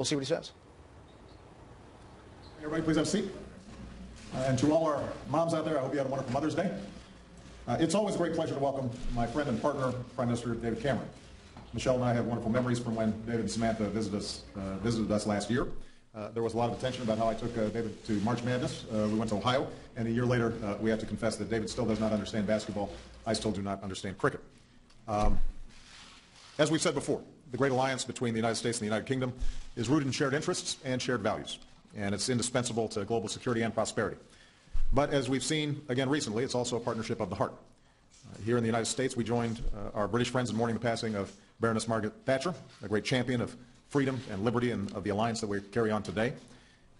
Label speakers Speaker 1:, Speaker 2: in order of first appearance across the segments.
Speaker 1: We'll see what he says.
Speaker 2: Everybody, please have a seat. And to all our moms out there, I hope you had a wonderful Mother's Day. It's always a great pleasure to welcome my friend and partner, Prime Minister David Cameron. Michelle and I have wonderful memories from when David and Samantha visited us last year. There was a lot of attention about how I took David to March Madness. We went to Ohio, and a year later, we have to confess that David still does not understand basketball. I still do not understand cricket. As we've said before, the great alliance between the United States and the United Kingdom is rooted in shared interests and shared values, and it's indispensable to global security and prosperity. But as we've seen again recently, it's also a partnership of the heart. Here in the United States, we joined our British friends in mourning the passing of Baroness Margaret Thatcher, a great champion of freedom and liberty and of the alliance that we carry on today.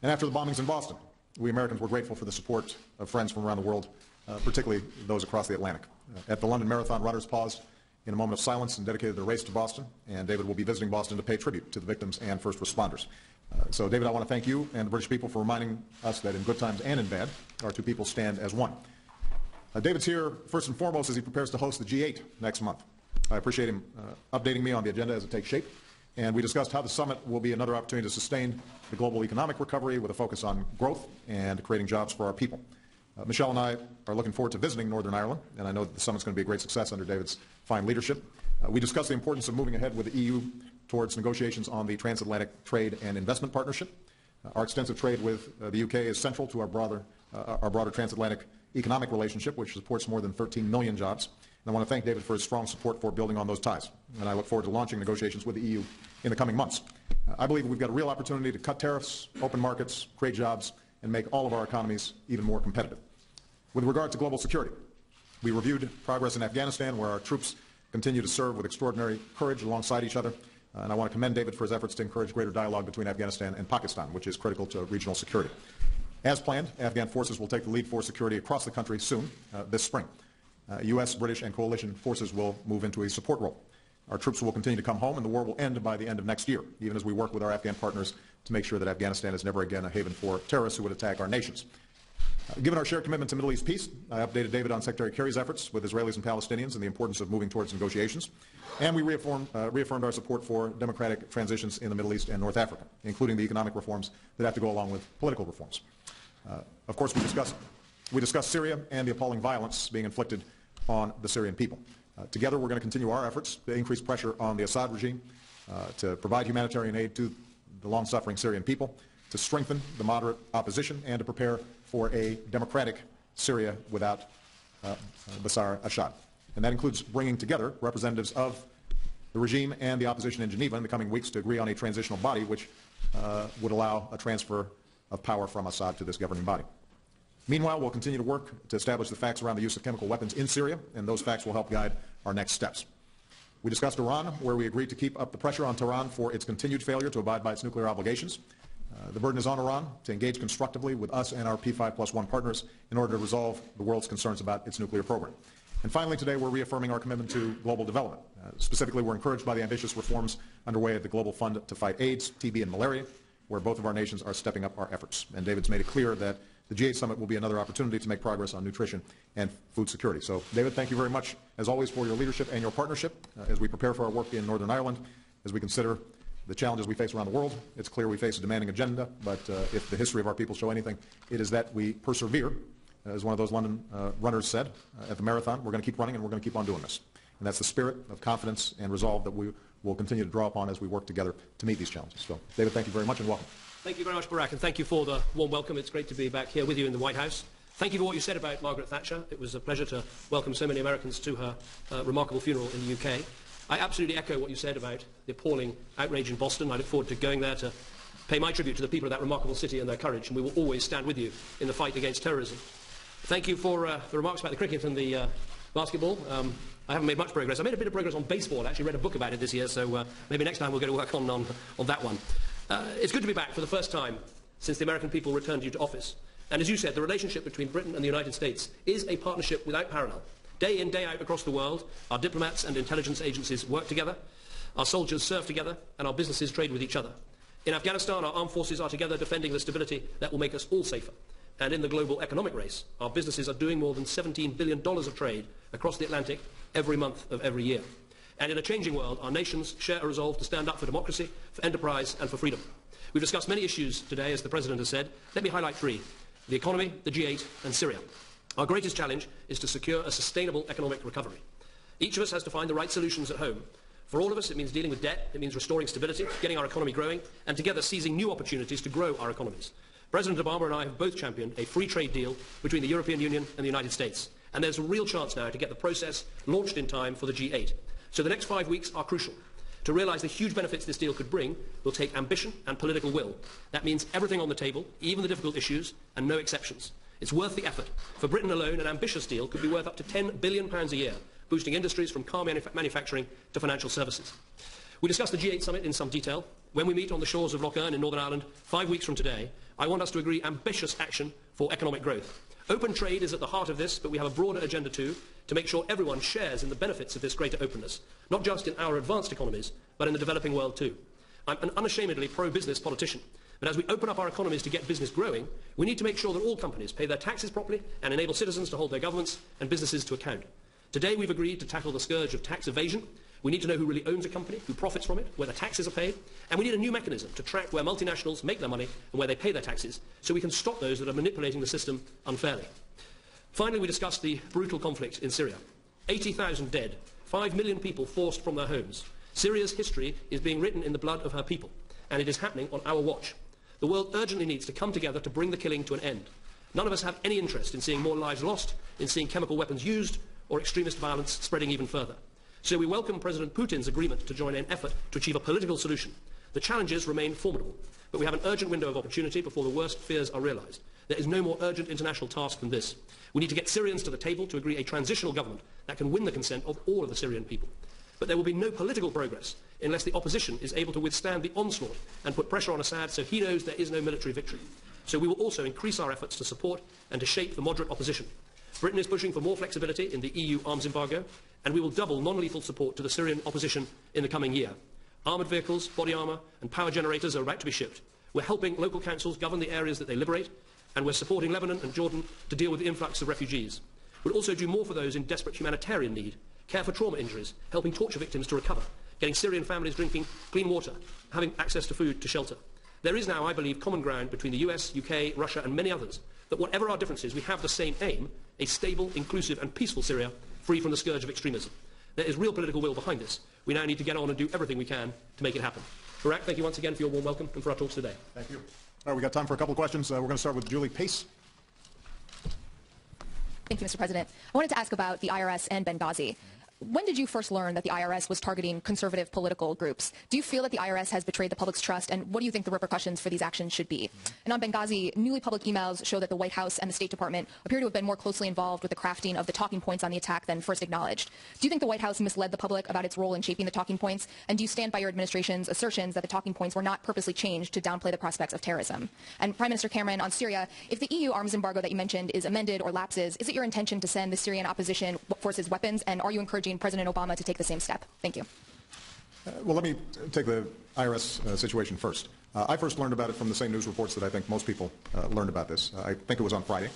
Speaker 2: And after the bombings in Boston, we Americans were grateful for the support of friends from around the world, particularly those across the Atlantic. At the London Marathon, runners paused in a moment of silence and dedicated their race to Boston, and David will be visiting Boston to pay tribute to the victims and first responders. So, David, I want to thank you and the British people for reminding us that in good times and in bad, our two people stand as one. David's here first and foremost as he prepares to host the G8 next month. I appreciate him updating me on the agenda as it takes shape, and we discussed how the summit will be another opportunity to sustain the global economic recovery with a focus on growth and creating jobs for our people. Michelle and I are looking forward to visiting Northern Ireland, and I know that the summit's going to be a great success under David's fine leadership. We discussed the importance of moving ahead with the EU towards negotiations on the transatlantic trade and investment partnership. Our extensive trade with the UK is central to our broader transatlantic economic relationship, which supports more than 13 million jobs. And I want to thank David for his strong support for building on those ties. And I look forward to launching negotiations with the EU in the coming months. I believe we've got a real opportunity to cut tariffs, open markets, create jobs, and make all of our economies even more competitive. With regard to global security, we reviewed progress in Afghanistan, where our troops continue to serve with extraordinary courage alongside each other. And I want to commend David for his efforts to encourage greater dialogue between Afghanistan and Pakistan, which is critical to regional security. As planned, Afghan forces will take the lead for security across the country soon, this spring. U.S., British, and coalition forces will move into a support role. Our troops will continue to come home, and the war will end by the end of next year, even as we work with our Afghan partners to make sure that Afghanistan is never again a haven for terrorists who would attack our nations. Given our shared commitment to Middle East peace, I updated David on Secretary Kerry's efforts with Israelis and Palestinians and the importance of moving towards negotiations. And we reaffirmed our support for democratic transitions in the Middle East and North Africa, including the economic reforms that have to go along with political reforms. Of course, we discussed Syria and the appalling violence being inflicted on the Syrian people. Together, we're going to continue our efforts to increase pressure on the Assad regime, to provide humanitarian aid to the long-suffering Syrian people, to strengthen the moderate opposition, and to prepare for a democratic Syria without Bashar al-Assad. And that includes bringing together representatives of the regime and the opposition in Geneva in the coming weeks to agree on a transitional body which would allow a transfer of power from Assad to this governing body. Meanwhile, we'll continue to work to establish the facts around the use of chemical weapons in Syria, and those facts will help guide our next steps. We discussed Iran, where we agreed to keep up the pressure on Tehran for its continued failure to abide by its nuclear obligations. The burden is on Iran to engage constructively with us and our P5+1 partners in order to resolve the world's concerns about its nuclear program. And finally, today, we're reaffirming our commitment to global development. Specifically, we're encouraged by the ambitious reforms underway at the Global Fund to fight AIDS, TB, and malaria, where both of our nations are stepping up our efforts. And David's made it clear that the G8 summit will be another opportunity to make progress on nutrition and food security. So, David, thank you very much, as always, for your leadership and your partnership as we prepare for our work in Northern Ireland, as we consider the challenges we face around the world. It's clear we face a demanding agenda, but if the history of our people show anything, it is that we persevere. As one of those London runners said at the marathon, we're going to keep running and we're going to keep on doing this. And that's the spirit of confidence and resolve that we will continue to draw upon as we work together to meet these challenges. So, David, thank you very much and welcome.
Speaker 3: Thank you very much, Barack, and thank you for the warm welcome. It's great to be back here with you in the White House. Thank you for what you said about Margaret Thatcher. It was a pleasure to welcome so many Americans to her remarkable funeral in the UK. I absolutely echo what you said about the appalling outrage in Boston. I look forward to going there to pay my tribute to the people of that remarkable city and their courage, and we will always stand with you in the fight against terrorism. Thank you for the remarks about the cricket and the basketball. I haven't made much progress. I made a bit of progress on baseball. I actually read a book about it this year, so maybe next time we'll go to work on that one. It's good to be back for the first time since the American people returned you to office. And as you said, the relationship between Britain and the United States is a partnership without parallel. Day in, day out across the world, our diplomats and intelligence agencies work together, our soldiers serve together, and our businesses trade with each other. In Afghanistan, our armed forces are together defending the stability that will make us all safer. And in the global economic race, our businesses are doing more than $17 billion of trade across the Atlantic every month of every year. And in a changing world, our nations share a resolve to stand up for democracy, for enterprise, and for freedom. We've discussed many issues today, as the President has said. Let me highlight three: the economy, the G8 and Syria. Our greatest challenge is to secure a sustainable economic recovery. Each of us has to find the right solutions at home. For all of us, it means dealing with debt, it means restoring stability, getting our economy growing, and together seizing new opportunities to grow our economies. President Obama and I have both championed a free trade deal between the European Union and the United States. And there's a real chance now to get the process launched in time for the G8. So the next 5 weeks are crucial. To realise the huge benefits this deal could bring will take ambition and political will. That means everything on the table, even the difficult issues, and no exceptions. It's worth the effort. For Britain alone, an ambitious deal could be worth up to £10 billion a year, boosting industries from car manufacturing to financial services. We discussed the G8 summit in some detail. When we meet on the shores of Lough Erne in Northern Ireland 5 weeks from today, I want us to agree ambitious action for economic growth. Open trade is at the heart of this, but we have a broader agenda too, to make sure everyone shares in the benefits of this greater openness, not just in our advanced economies, but in the developing world too. I'm an unashamedly pro-business politician, but as we open up our economies to get business growing, we need to make sure that all companies pay their taxes properly and enable citizens to hold their governments and businesses to account. Today we've agreed to tackle the scourge of tax evasion. We need to know who really owns a company, who profits from it, where the taxes are paid, and we need a new mechanism to track where multinationals make their money and where they pay their taxes, so we can stop those that are manipulating the system unfairly. Finally, we discussed the brutal conflict in Syria. 80,000 dead, 5 million people forced from their homes. Syria's history is being written in the blood of her people, and it is happening on our watch. The world urgently needs to come together to bring the killing to an end. None of us have any interest in seeing more lives lost, in seeing chemical weapons used, or extremist violence spreading even further. So we welcome President Putin's agreement to join an effort to achieve a political solution. The challenges remain formidable, but we have an urgent window of opportunity before the worst fears are realised. There is no more urgent international task than this. We need to get Syrians to the table to agree a transitional government that can win the consent of all of the Syrian people. But there will be no political progress unless the opposition is able to withstand the onslaught and put pressure on Assad so he knows there is no military victory. So we will also increase our efforts to support and to shape the moderate opposition. Britain is pushing for more flexibility in the EU arms embargo, and we will double non-lethal support to the Syrian opposition in the coming year. Armoured vehicles, body armour and power generators are about to be shipped. We're helping local councils govern the areas that they liberate, and we're supporting Lebanon and Jordan to deal with the influx of refugees. We'll also do more for those in desperate humanitarian need, care for trauma injuries, helping torture victims to recover, getting Syrian families drinking clean water, having access to food, to shelter. There is now, I believe, common ground between the US, UK, Russia and many others, that whatever our differences, we have the same aim: a stable, inclusive and peaceful Syria, free from the scourge of extremism. There is real political will behind this. We now need to get on and do everything we can to make it happen. Barak, thank you once again for your warm welcome and for our talks today.
Speaker 2: Thank you. All right, we've got time for a couple of questions. We're going to start with Julie Pace.
Speaker 1: Thank you, Mr. President. I wanted to ask about the IRS and Benghazi. When did you first learn that the IRS was targeting conservative political groups? Do you feel that the IRS has betrayed the public's trust, and what do you think the repercussions for these actions should be? And on Benghazi, newly public emails show that the White House and the State Department appear to have been more closely involved with the crafting of the talking points on the attack than first acknowledged. Do you think the White House misled the public about its role in shaping the talking points? And do you stand by your administration's assertions that the talking points were not purposely changed to downplay the prospects of terrorism? And Prime Minister Cameron, on Syria, if the EU arms embargo that you mentioned is amended or lapses, is it your intention to send the Syrian opposition forces weapons? And are you encouraging President Obama to take the same step? Thank you.
Speaker 2: Well, let me take the IRS situation first. I first learned about it from the same news reports that I think most people learned about this. I think it was on Friday.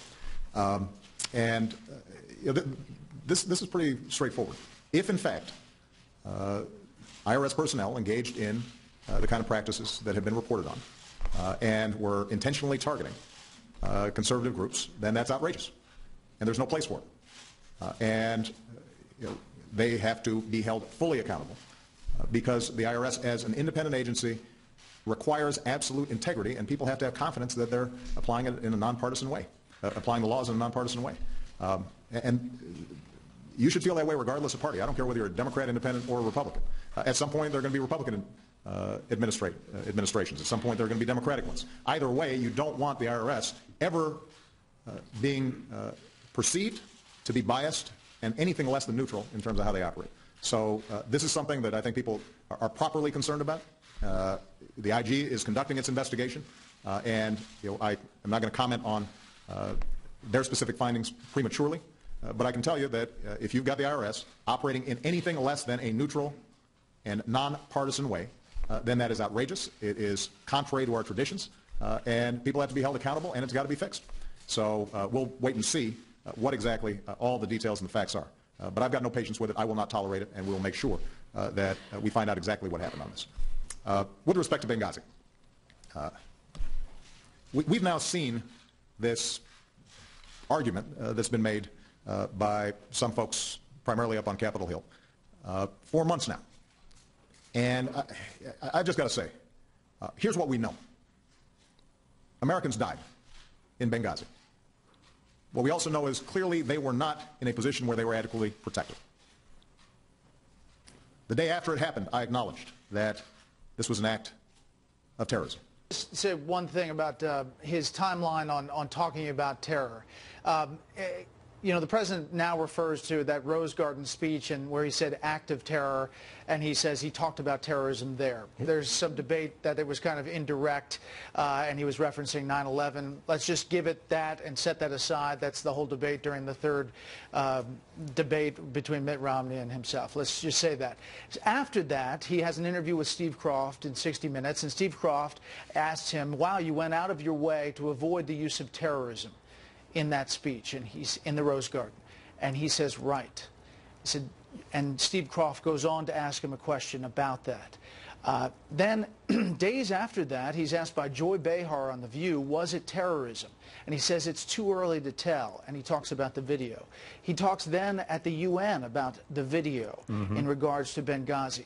Speaker 2: This is pretty straightforward. If, in fact, IRS personnel engaged in the kind of practices that have been reported on and were intentionally targeting conservative groups, then that's outrageous. And there's no place for it. They have to be held fully accountable because the IRS, as an independent agency, requires absolute integrity, and people have to have confidence that they're applying it in a nonpartisan way, applying the laws in a nonpartisan way. And you should feel that way regardless of party. I don't care whether you're a Democrat, Independent, or a Republican. At some point, there are going to be Republican administrations. At some point, there are going to be Democratic ones. Either way, you don't want the IRS ever being perceived to be biased and anything less than neutral in terms of how they operate. So this is something that I think people are properly concerned about. The IG is conducting its investigation, and I am not going to comment on their specific findings prematurely, but I can tell you that if you've got the IRS operating in anything less than a neutral and nonpartisan way, then that is outrageous. It is contrary to our traditions, and people have to be held accountable, and it's got to be fixed. So we'll wait and see what exactly all the details and the facts are. But I've got no patience with it. I will not tolerate it, and we will make sure that we find out exactly what happened on this. With respect to Benghazi, We've now seen this argument that's been made by some folks, primarily up on Capitol Hill, for months now. And I've just got to say, here's what we know. Americans died in Benghazi. What we also know is clearly they were not in a position where they were adequately protected. The day after it happened, I acknowledged that this was an act of terrorism.
Speaker 4: Just say one thing about his timeline on talking about terror. You know, the president now refers to that Rose Garden speech and where he said act of terror, and he says he talked about terrorism there. There's some debate that it was kind of indirect, and he was referencing 9/11. Let's just give it that and set that aside. That's the whole debate during the third debate between Mitt Romney and himself. Let's just say that. After that, he has an interview with Steve Kroft in 60 Minutes, and Steve Kroft asked him, wow, you went out of your way to avoid the use of terrorism in that speech, and he's in the Rose Garden, and he says, right. He said, and Steve Kroft goes on to ask him a question about that. Then, days after that, he's asked by Joy Behar on The View, was it terrorism? And he says it's too early to tell, and he talks about the video. He talks then at the UN about the video in regards to Benghazi.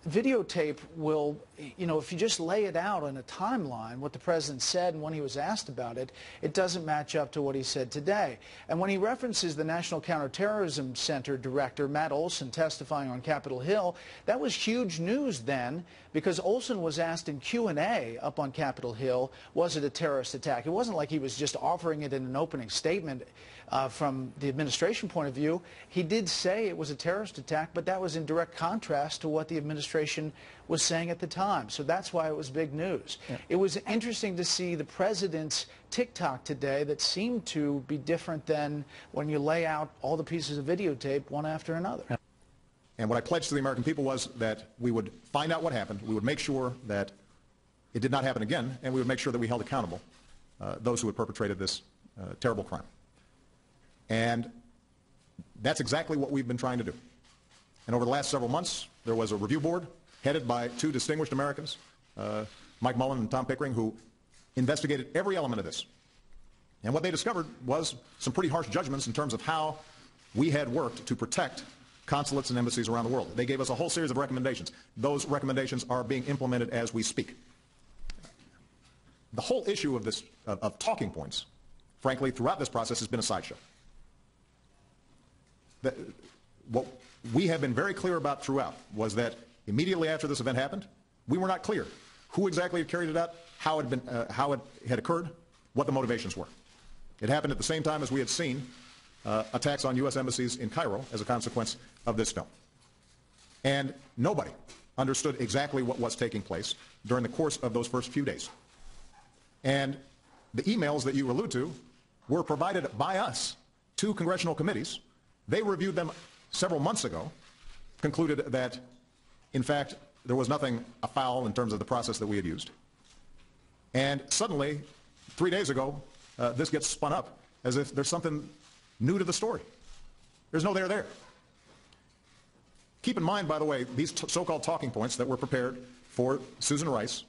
Speaker 4: Videotape will, you know, if you just lay it out on a timeline, what the president said and when he was asked about it, it doesn't match up to what he said today. And when he references the National Counterterrorism Center director, Matt Olson, testifying on Capitol Hill, that was huge news then, because Olson was asked in Q&A up on Capitol Hill, was it a terrorist attack? It wasn't like he was just offering it in an opening statement from the administration point of view. He did say it was a terrorist attack, but that was in direct contrast to what the administration was saying at the time. So that's why it was big news. Yeah. It was interesting to see the president's TikTok today that seemed to be different than when you lay out all the pieces of videotape one after another.
Speaker 2: And what I pledged to the American people was that we would find out what happened, we would make sure that it did not happen again, and we would make sure that we held accountable those who had perpetrated this terrible crime. And that's exactly what we've been trying to do. And over the last several months, there was a review board headed by two distinguished Americans, Mike Mullen and Tom Pickering, who investigated every element of this. And what they discovered was some pretty harsh judgments in terms of how we had worked to protect consulates and embassies around the world. They gave us a whole series of recommendations. Those recommendations are being implemented as we speak. The whole issue of this, of talking points, frankly, throughout this process has been a sideshow. What we have been very clear about throughout was that immediately after this event happened, we were not clear who exactly had carried it out, how it had occurred, what the motivations were. It happened at the same time as we had seen attacks on U.S. embassies in Cairo as a consequence of this film. And nobody understood exactly what was taking place during the course of those first few days. And the emails that you allude to were provided by us to congressional committees. They reviewed them several months ago, concluded that, in fact, there was nothing afoul in terms of the process that we had used. And suddenly, 3 days ago, this gets spun up as if there's something new to the story. There's no there there. Keep in mind, by the way, these so-called talking points that were prepared for Susan Rice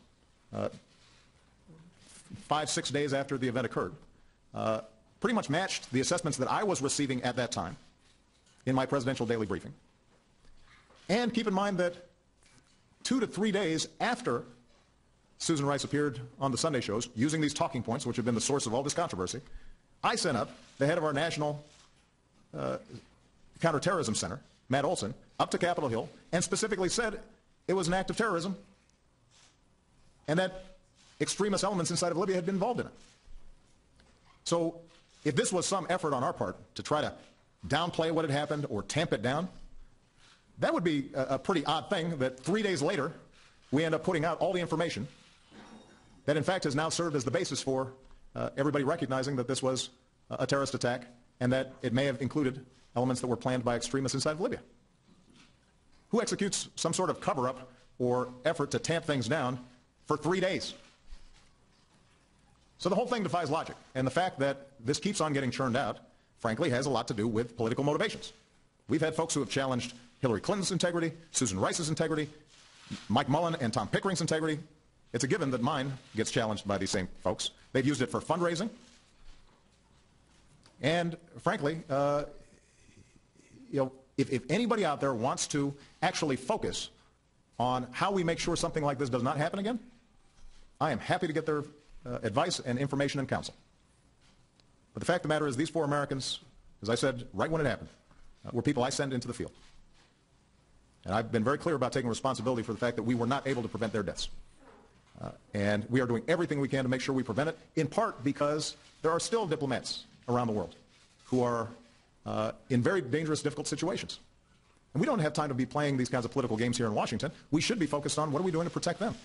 Speaker 2: 5-6 days after the event occurred pretty much matched the assessments that I was receiving at that time in my presidential daily briefing. And keep in mind that 2 to 3 days after Susan Rice appeared on the Sunday shows using these talking points, which have been the source of all this controversy, I sent up the head of our National Counterterrorism Center, Matt Olson, up to Capitol Hill and specifically said it was an act of terrorism and that extremist elements inside of Libya had been involved in it. So if this was some effort on our part to try to downplay what had happened or tamp it down, that would be a pretty odd thing that 3 days later we end up putting out all the information that in fact has now served as the basis for everybody recognizing that this was a terrorist attack and that it may have included elements that were planned by extremists inside of Libya. Who executes some sort of cover-up or effort to tamp things down for 3 days? So the whole thing defies logic. And the fact that this keeps on getting churned out, frankly, has a lot to do with political motivations. We've had folks who have challenged Hillary Clinton's integrity, Susan Rice's integrity, Mike Mullen and Tom Pickering's integrity, it's a given that mine gets challenged by these same folks. They've used it for fundraising. And frankly, if anybody out there wants to actually focus on how we make sure something like this does not happen again, I am happy to get their advice and information and counsel. But the fact of the matter is these 4 Americans, as I said right when it happened, were people I sent into the field. And I've been very clear about taking responsibility for the fact that we were not able to prevent their deaths. And we are doing everything we can to make sure we prevent it, in part because there are still diplomats around the world who are in very dangerous, difficult situations. And we don't have time to be playing these kinds of political games here in Washington. We should be focused on what are we doing to protect them.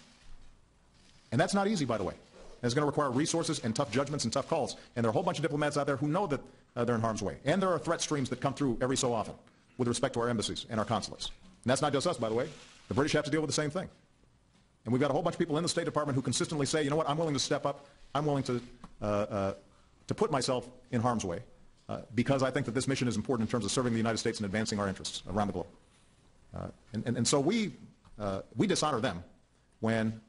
Speaker 2: And that's not easy, by the way. And it's going to require resources and tough judgments and tough calls. And there are a whole bunch of diplomats out there who know that they're in harm's way. And there are threat streams that come through every so often with respect to our embassies and our consulates. And that's not just us, by the way. The British have to deal with the same thing. And we've got a whole bunch of people in the State Department who consistently say, you know what, I'm willing to step up. I'm willing to put myself in harm's way because I think that this mission is important in terms of serving the United States and advancing our interests around the globe. And so we dishonor them when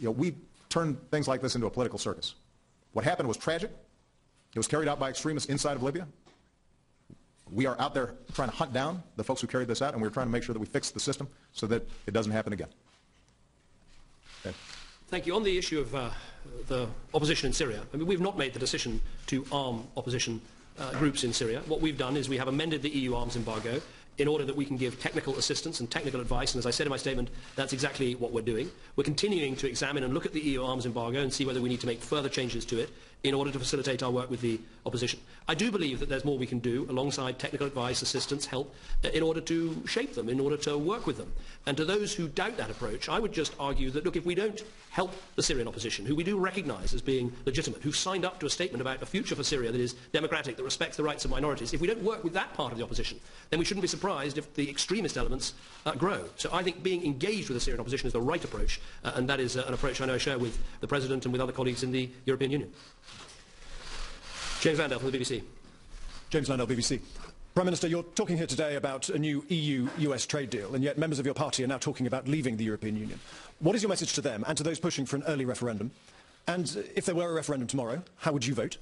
Speaker 2: we turn things like this into a political circus. What happened was tragic. It was carried out by extremists inside of Libya. We are out there trying to hunt down the folks who carried this out, and we're trying to make sure that we fix the system so that it doesn't happen again. Okay.
Speaker 3: Thank you. On the issue of the opposition in Syria, I mean, we've not made the decision to arm opposition groups in Syria. What we've done is we have amended the EU arms embargo in order that we can give technical assistance and technical advice, and as I said in my statement, that's exactly what we're doing. We're continuing to examine and look at the EU arms embargo and see whether we need to make further changes to it in order to facilitate our work with the opposition. I do believe that there's more we can do alongside technical advice, assistance, help, in order to shape them, in order to work with them. And to those who doubt that approach, I would just argue that, look, if we don't help the Syrian opposition, who we do recognise as being legitimate, who've signed up to a statement about a future for Syria that is democratic, that respects the rights of minorities, if we don't work with that part of the opposition, then we shouldn't be surprised if the extremist elements grow. So I think being engaged with the Syrian opposition is the right approach, and that is an approach I know I share with the President and with other colleagues in the European Union. James Landell from the BBC.
Speaker 5: James Landell, BBC. Prime Minister, you're talking here today about a new EU-US trade deal, and yet members of your party are now talking about leaving the European Union. What is your message to them and to those pushing for an early referendum? And if there were a referendum tomorrow, how would you vote?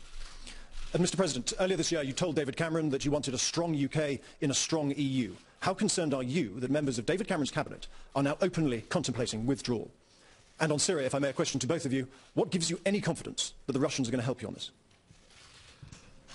Speaker 5: And Mr. President, earlier this year you told David Cameron that you wanted a strong UK in a strong EU. How concerned are you that members of David Cameron's cabinet are now openly contemplating withdrawal? And on Syria, if I may, a question to both of you, what gives you any confidence that the Russians are going to help you on this?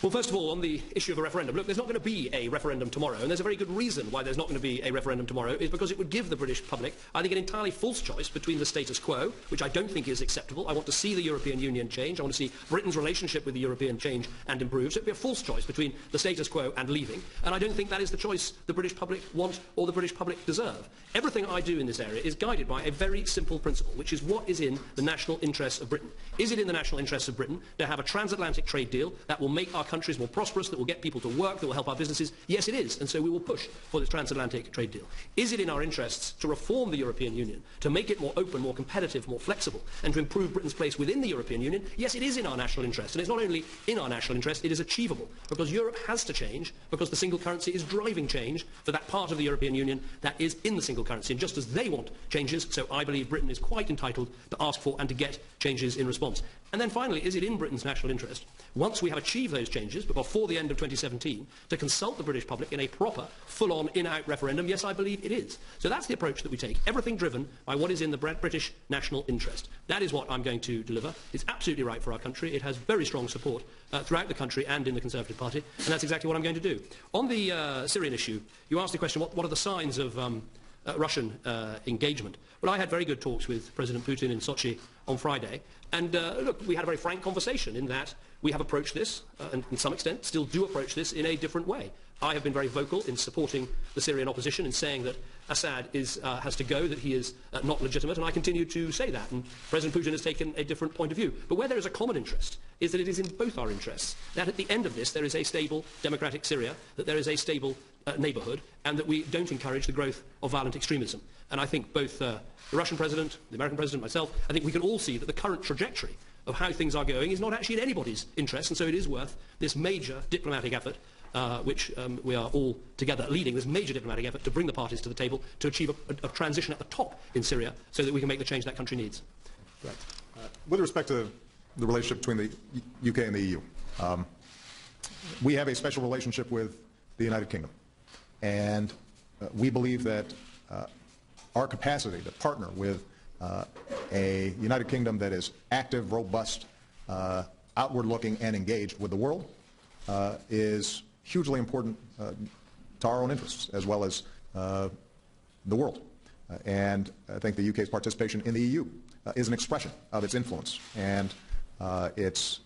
Speaker 3: Well, first of all, on the issue of a referendum, look, there's not going to be a referendum tomorrow, and there's a very good reason why there's not going to be a referendum tomorrow, is because it would give the British public, I think, an entirely false choice between the status quo, which I don't think is acceptable. I want to see the European Union change. I want to see Britain's relationship with the European change and improve. So it would be a false choice between the status quo and leaving, and I don't think that is the choice the British public want or the British public deserve. Everything I do in this area is guided by a very simple principle, which is what is in the national interests of Britain. Is it in the national interests of Britain to have a transatlantic trade deal that will make our countries more prosperous, that will get people to work, that will help our businesses? Yes, it is, and so we will push for this transatlantic trade deal. Is it in our interests to reform the European Union, to make it more open, more competitive, more flexible, and to improve Britain's place within the European Union? Yes, it is in our national interest, and it's not only in our national interest, it is achievable, because Europe has to change, because the single currency is driving change for that part of the European Union that is in the single currency, and just as they want changes, so I believe Britain is quite entitled to ask for and to get changes in response. And then finally, is it in Britain's national interest, once we have achieved those changes, but before the end of 2017, to consult the British public in a proper, full-on, in-out referendum? Yes, I believe it is. So that's the approach that we take. Everything driven by what is in the British national interest. That is what I'm going to deliver. It's absolutely right for our country. It has very strong support throughout the country and in the Conservative Party, and that's exactly what I'm going to do. On the Syrian issue, you asked the question, what are the signs of Russian engagement? Well, I had very good talks with President Putin in Sochi on Friday, and look, we had a very frank conversation in that we have approached this, and to some extent still do approach this in a different way. I have been very vocal in supporting the Syrian opposition and saying that Assad has to go, that he is not legitimate, and I continue to say that. And President Putin has taken a different point of view. But where there is a common interest is that it is in both our interests, that at the end of this there is a stable democratic Syria, that there is a stable neighbourhood, and that we don't encourage the growth of violent extremism. And I think both the Russian president, the American president, myself, I think we can all see that the current trajectory of how things are going is not actually in anybody's interest, and so it is worth this major diplomatic effort, which we are all together leading, this major diplomatic effort to bring the parties to the table to achieve a transition at the top in Syria so that we can make the change that country needs. Right.
Speaker 2: With respect to the relationship between the UK and the EU, we have a special relationship with the United Kingdom. And we believe that our capacity to partner with a United Kingdom that is active, robust, outward-looking, and engaged with the world is hugely important to our own interests as well as the world. And I think the UK's participation in the EU is an expression of its influence and its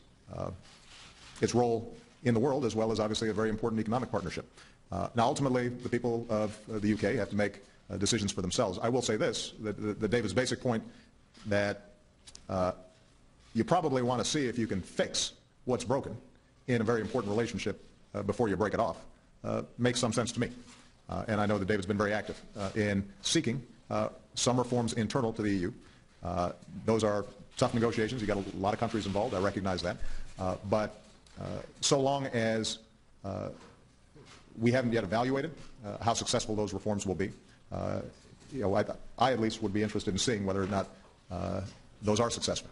Speaker 2: role in the world, as well as obviously a very important economic partnership. Now, ultimately, the people of the UK have to make decisions for themselves. I will say this, that David's basic point that you probably want to see if you can fix what's broken in a very important relationship before you break it off makes some sense to me. And I know that David's been very active in seeking some reforms internal to the EU. Those are tough negotiations. You've got a lot of countries involved. I recognize that. But so long as we haven't yet evaluated how successful those reforms will be, I at least would be interested in seeing whether or not those are successful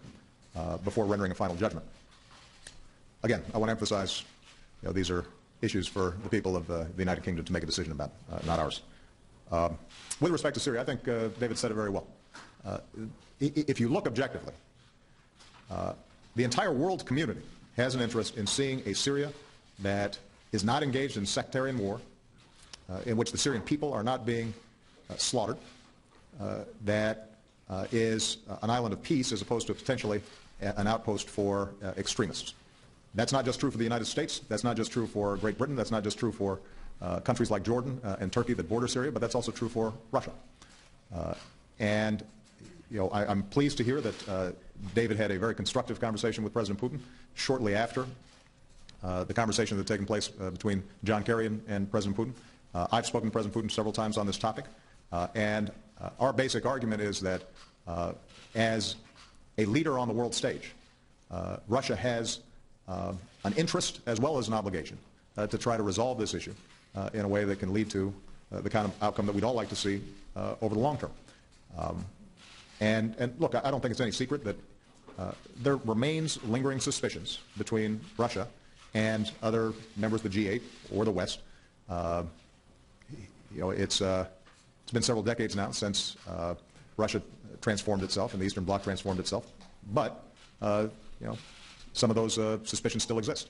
Speaker 2: before rendering a final judgment. Again, I want to emphasize, these are issues for the people of the United Kingdom to make a decision about, not ours. With respect to Syria, I think David said it very well. If you look objectively, the entire world community has an interest in seeing a Syria that is not engaged in sectarian war, in which the Syrian people are not being slaughtered, that is an island of peace as opposed to potentially an outpost for extremists. That's not just true for the United States. That's not just true for Great Britain. That's not just true for countries like Jordan and Turkey that border Syria, but that's also true for Russia. And I'm pleased to hear that David had a very constructive conversation with President Putin shortly after the conversation that had taken place between John Kerry and President Putin. I've spoken to President Putin several times on this topic, and our basic argument is that as a leader on the world stage, Russia has an interest as well as an obligation to try to resolve this issue in a way that can lead to the kind of outcome that we'd all like to see over the long term. And look, I don't think it's any secret that there remains lingering suspicions between Russia and other members of the G8 or the West. It's been several decades now since Russia transformed itself and the Eastern Bloc transformed itself, but some of those suspicions still exist.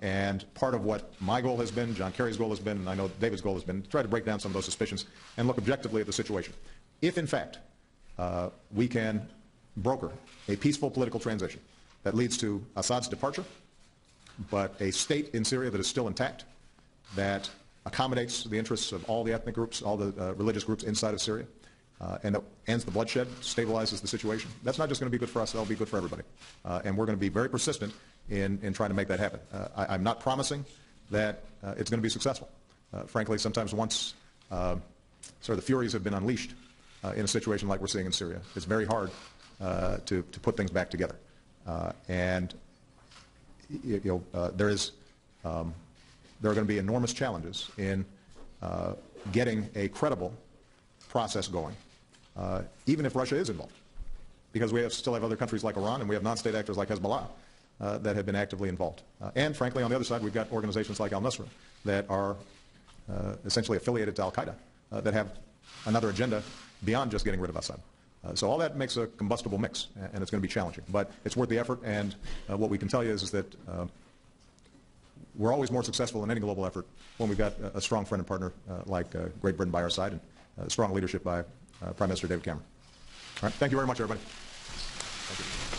Speaker 2: And part of what my goal has been, John Kerry's goal has been, and I know David's goal has been, to try to break down some of those suspicions and look objectively at the situation. If, in fact, we can broker a peaceful political transition that leads to Assad's departure, but a state in Syria that is still intact, that accommodates the interests of all the ethnic groups, all the religious groups inside of Syria, and that ends the bloodshed, stabilizes the situation, that's not just going to be good for us, that'll be good for everybody. And we're going to be very persistent in trying to make that happen. I'm not promising that it's going to be successful. Frankly, sometimes once sort of the furies have been unleashed in a situation like we're seeing in Syria, it's very hard to put things back together. And there are going to be enormous challenges in getting a credible process going, even if Russia is involved, because we still have other countries like Iran and we have non-state actors like Hezbollah that have been actively involved. And frankly, on the other side, we've got organizations like al-Nusra that are essentially affiliated to al-Qaeda that have another agenda beyond just getting rid of Assad. So all that makes a combustible mix, and it's going to be challenging. But it's worth the effort, and what we can tell you is that we're always more successful in any global effort when we've got a strong friend and partner like Great Britain by our side, and strong leadership by Prime Minister David Cameron. All right, thank you very much, everybody. Thank you.